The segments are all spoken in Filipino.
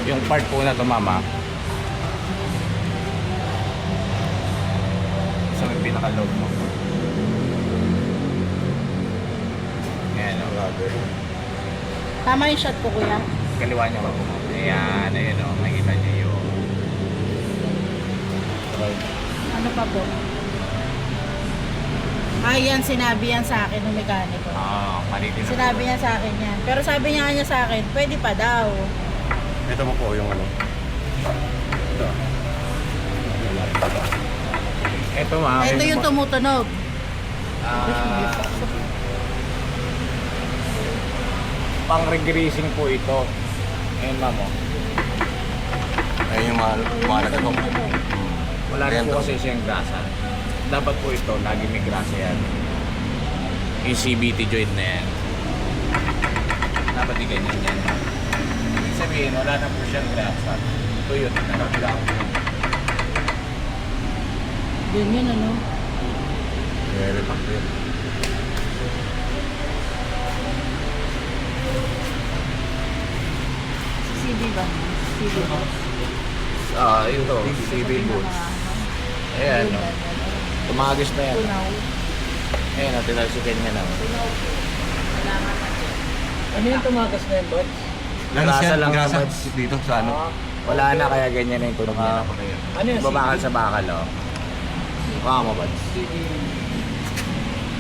Yung part po na to, mama, sa may pinaka-loob mo. Ayan, o, rubber. Tama yung shot ko, kuya. Kaliwa niyo ako. Ayan, ayun o, makikita niyo yung... Ano pa po? Yan, sinabi yan sa akin ng mekaniko. Palitin na. Sinabi niya sa akin yan. Pero sabi niya sa akin, pwede pa daw. Ito mo po yung ano. Ito. Ito, ma'am. Ito yung tumutunog. Pang-regreasing po ito. Ayun, ma'am. Oh. Ayun yung mahalaga ko. Wala rin po kasi siyang grasa. Dapat po ito, lagi may grasa yan. Yung CVT joint na yan. Dapat di ganyan yan. Ibig sabihin, wala na po siyang grasa. Ito yun, nakabila ko. Yun, ano? Repack yun. CB ba? CB ba? Ito, CV boots. Ayan, no. Tumagis na yan. Tunaw. Ayan, tinalsikan niya na. Ano yung tumakas na yun, Bots? Grasa lang grasa naman. dito sa ano. Wala na, kaya ganyan na yung tunog niya. Ano yung Bumakal sa bakal, oh. Mukha mo ba?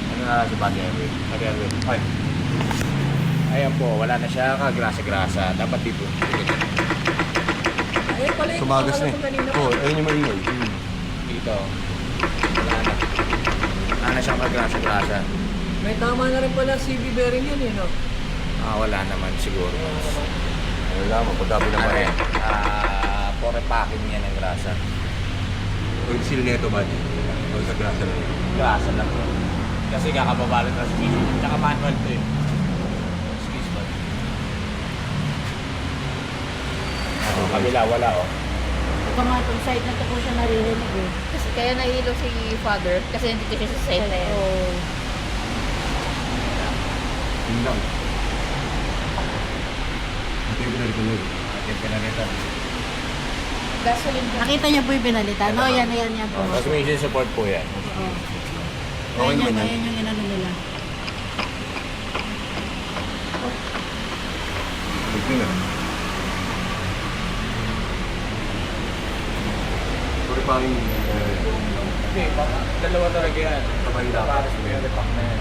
Ano na sa bagay? Ay. Ayan po, wala na siya kagrasa-grasa. Dapat dito. Ayun pala yung Tumagas na eh. kanina. Oo, ayun yung maingay. Dito. Wala na. Wala na siyang kagrasa-grasa. May tama na rin pala CB bearing yun, no? Wala naman siguro. Ano lang, mapagdapo na Ano pa yan? rin. For repacking niya ng grasa. Yung seal neto ba? O sa grasa na yun. Grasa lang po. Kasi kakababalot na sa skis. Tsaka manual to eh. Skis ba? Kabila, wala oh. Ito nga, itong side na ito po siya naririnig eh. Kasi kaya nahilo si father kasi nandito siya sa side na yan. Oo. Yun lang. Ito yung pinalitan. Yung pinalitan. Gasoline ka. Nakita niyo po yung pinalitan? No, yan po. Transmission support po yan. Oo. Okay Ayan naman yan. ayan yung inano nila. Ito na. Sorry pa yung... Hindi, dalawa talaga yan. Sabay lang. Pares mo yung repack na yan.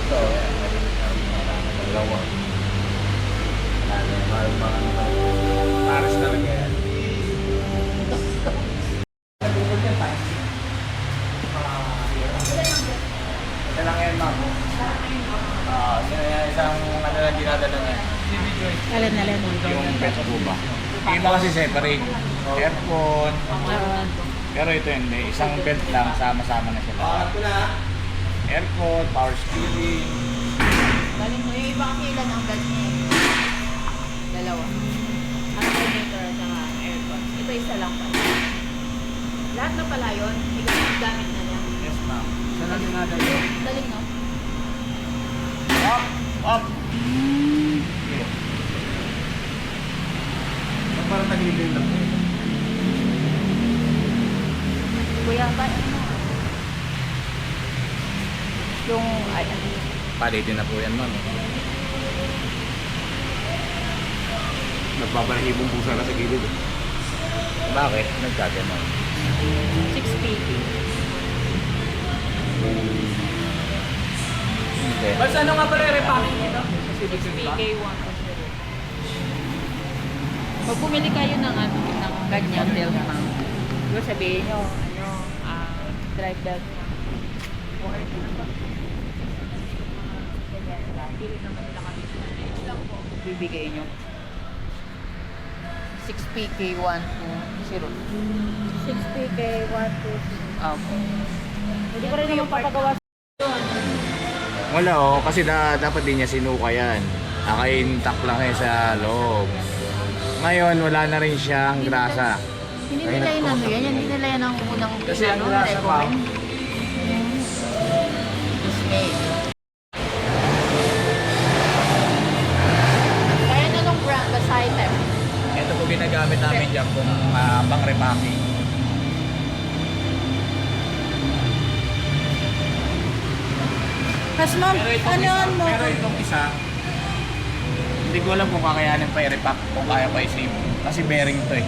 Ito, yan. Dalawa. Pares talaga yan. Ito lang yan, ma'am. Isang ano lang dinadala niya. Alin. Yung bed po ba? Yung iba kasi separate. Aircon. Pero ito hindi. Isang belt lang, sama-sama na sila. Aircon, power steering. Galing mo. Yung iba kasi ilan ang belt niya. Dalawa. Alternator at saka aircon. Ito isa lang pala. Lahat na pala yun. May gamit na niya. Yes, ma'am. Saan lang dinadalo? Galing, no? Up! Up! Parang nagilin lang. Kuya, paano mo? Yung, ay, ano yun? Palitin na po yan, ma'am. Nagbabalahibong pusa na sa gilid. Bakit? Nagkaganon. 650. Hindi. Bots, ano nga pala yung repacking nito? 6PK1. Pag bumili kayo ng ano, ng ganyan belt mount, diba sabihin nyo, drive belt mount. Pili naman nila kami. Bibigay nyo. 6PK120. 6PK, 1, 2, 3. Okay. Hindi ko rin naman papagawa. Wala oh, kasi dapat din niya sinuka yan. Naka-intact lang yan sa loob. Ngayon, wala na rin siyang grasa. Hindi nila yun ano yan. Hindi nila yan ang unang Kasi ang grasa pa. recommend. Dismay. gamit namin dyan kung pang repacking. Tapos ma'am, ano mo? Pero itong isa, hindi ko alam kung kakayanin pa i-repack, kung kaya pa i-save. Kasi bearing to eh.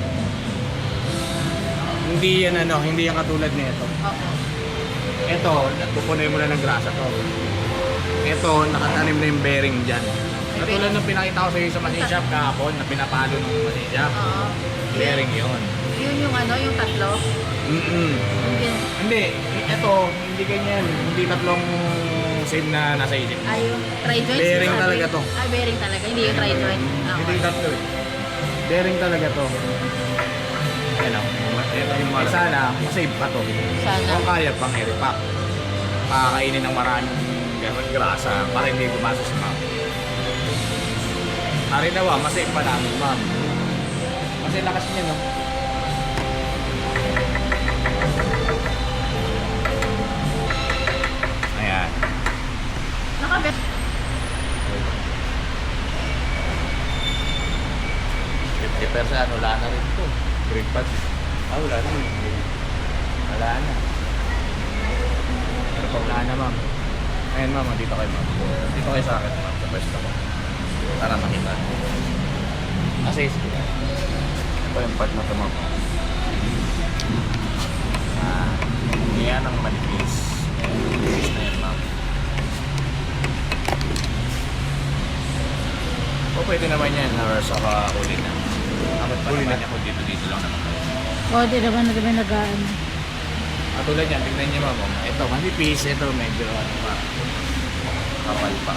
Hindi yan hindi yan katulad nito. Oo. Ito, pupunoy mo na ng grasa to. Ito, nakatanim na yung bearing dyan. Katulad ng pinakita ko sa iyo sa machine shop kahapon na pinapalo ng machine shop. Oo. Bearing yun. Yun yung yung tatlo. Hindi. Hindi, ito, hindi ganyan. Hindi tatlong same na nasa isip. Ay, yung tri-joint. Bearing talaga to. Ay, bearing talaga. Hindi yung tri-joint. Hindi tatlo eh. Bearing talaga to. Ano? Sana, masave pa to. Sana. Kung kaya pang i-repack. Pakakainin ng maraming grasa para hindi gumasa sa ma'am. Ari daw, masave pa namin ma'am. Kasi lakas niya no. Ayan. Nakabit. 50% wala na rin to. Brake pads. Wala na. Wala na. Pero pag wala na ma'am. Ayan ma'am, dito kayo ma'am. Dito kayo sa akin ma'am, sa pwesto ko. Para makita. Kasi ito yung part na ito ma'am. Yan ang manipis. Manipis na yan ma'am. O pwede naman yan or saka huli na. Amat pa naman niya kung dito lang naman kayo. O, di naman na kami nagaan. Katulad yan, tignan niyo ma'am. Ito, manipis. Ito, medyo pa. Kapal pa.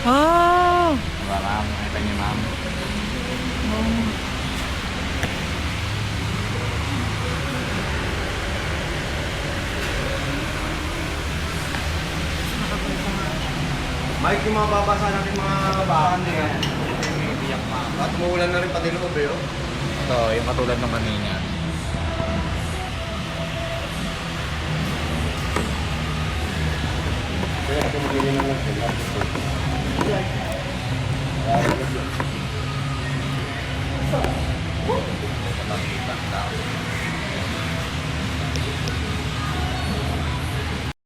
Oh! Diba ma'am? Nakita niyo ma'am. Mike, yung mga babasa natin mga bahan na yan. May biyak ma'am. At umuulan na rin pati loob eh, oh. Ito, yung katulad ng kanina. Kaya ito magiging lang sila.